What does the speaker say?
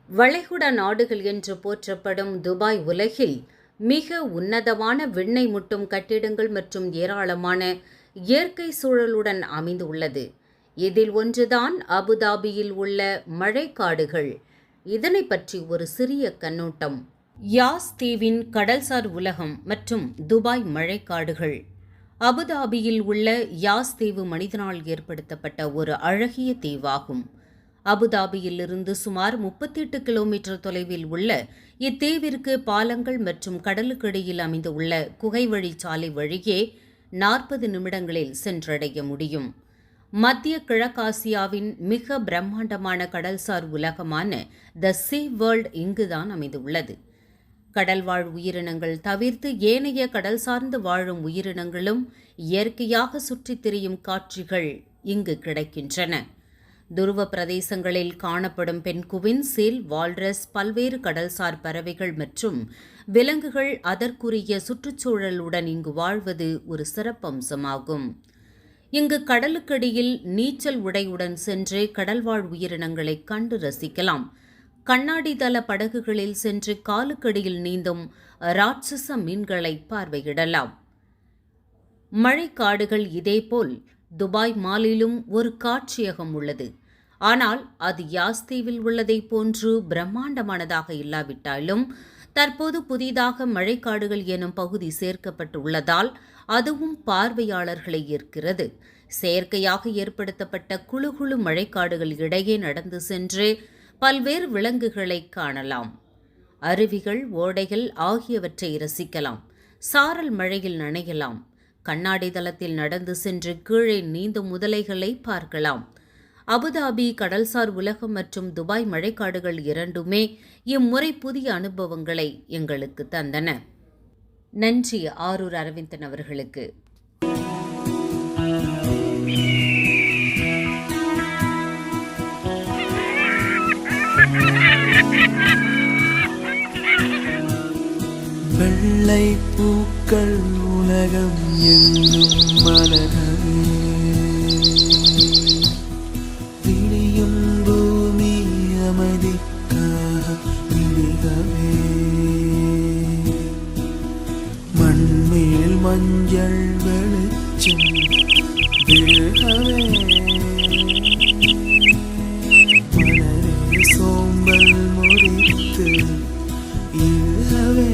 வளைகுடா நாடுகள் என்று போற்றப்படும் துபாய் உலகில் மிக உன்னதமான விண்ணை முட்டும் கட்டிடங்கள் மற்றும் ஏராளமான இயற்கை சூழலுடன் அமைந்துள்ளது. இதில் ஒன்றுதான் அபுதாபியில் உள்ள மழைக்காடுகள். இதனை பற்றி ஒரு சிறிய கண்ணோட்டம். யாஸ் தீவின் கடல்சார் உலகம் மற்றும் துபாய் மழைக்காடுகள். அபுதாபியில் உள்ள யாஸ் தீவு மனிதனால் ஏற்படுத்தப்பட்ட ஒரு அழகிய தீவாகும். அபுதாபியிலிருந்து சுமார் 38 கிலோமீட்டர் தொலைவில் உள்ள இத்தீவிற்கு பாலங்கள் மற்றும் கடலுக்கிடையில் அமைந்துள்ள குகைவழி சாலை வழியே 40 நிமிடங்களில் சென்றடைய முடியும். மத்திய கிழக்காசியாவின் மிக பிரம்மாண்டமான கடல்சார் உலகமான த சீ வேர்ல்ட் இங்குதான் அமைந்துள்ளது. கடல்வாழ் உயிரினங்கள் தவிர்த்து ஏனைய கடல் சார்ந்து வாழும் உயிரினங்களும் இயற்கையாக சுற்றித் திரியும் காட்சிகள் இங்கு கிடைக்கின்றன. துருவ பிரதேசங்களில் காணப்படும் பென்குவின், சீல், வால்ரஸ், பல்வேறு கடல்சார் பறவைகள் மற்றும் விலங்குகள் அதற்குரிய சுற்றுச்சூழலுடன் இங்கு வாழ்வது ஒரு சிறப்பம்சமாகும். இங்கு கடலுக்கடியில் நீச்சல் உடையுடன் சென்று கடல்வாழ் உயிரினங்களை கண்டு ரசிக்கலாம். கண்ணாடி தள படகுகளில் சென்று காலுக்கடியில் நீந்தும் ராட்சச மீன்களை பார்வையிடலாம். மழைக்காடுகள் இதேபோல் துபாய் மாலிலும் ஒரு காட்சியகம் உள்ளது. ஆனால் அது யாஸ் தீவில் உள்ளதை போன்று பிரம்மாண்டமானதாக இல்லாவிட்டாலும் தற்போது புதிதாக மழைக்காடுகள் எனும் பகுதி சேர்க்கப்பட்டுள்ளதால் அதுவும் பார்வையாளர்களை ஈர்க்கிறது. செயற்கையாக ஏற்படுத்தப்பட்ட குழு குழு மழைக்காடுகள் இடையே நடந்து சென்று பல்வேறு விலங்குகளை காணலாம். அருவிகள், ஓடைகள் ஆகியவற்றை ரசிக்கலாம். சாரல் மழையில் நனையலாம். கண்ணாடி தளத்தில் நடந்து சென்று கீழே நீந்தும் முதலைகளை பார்க்கலாம். அபுதாபி கடல்சார் உலகம் மற்றும் துபாய் மழைக்காடுகள் இரண்டுமே இம்முறை புதிய அனுபவங்களை எங்களுக்கு தந்தன. நன்றி ஆரூர் அரவிந்தன் அவர்களுக்கு. வெள்ளை பூக்கள் உலகம் எங்கும் மலரவே, விடியும் பூமி அமைதிக்காக விடிகவே, மண்மேல் மஞ்சள் வெளிச்சம் விழுகவே, மலரே சோம்பல் முறித்து இழுகவே,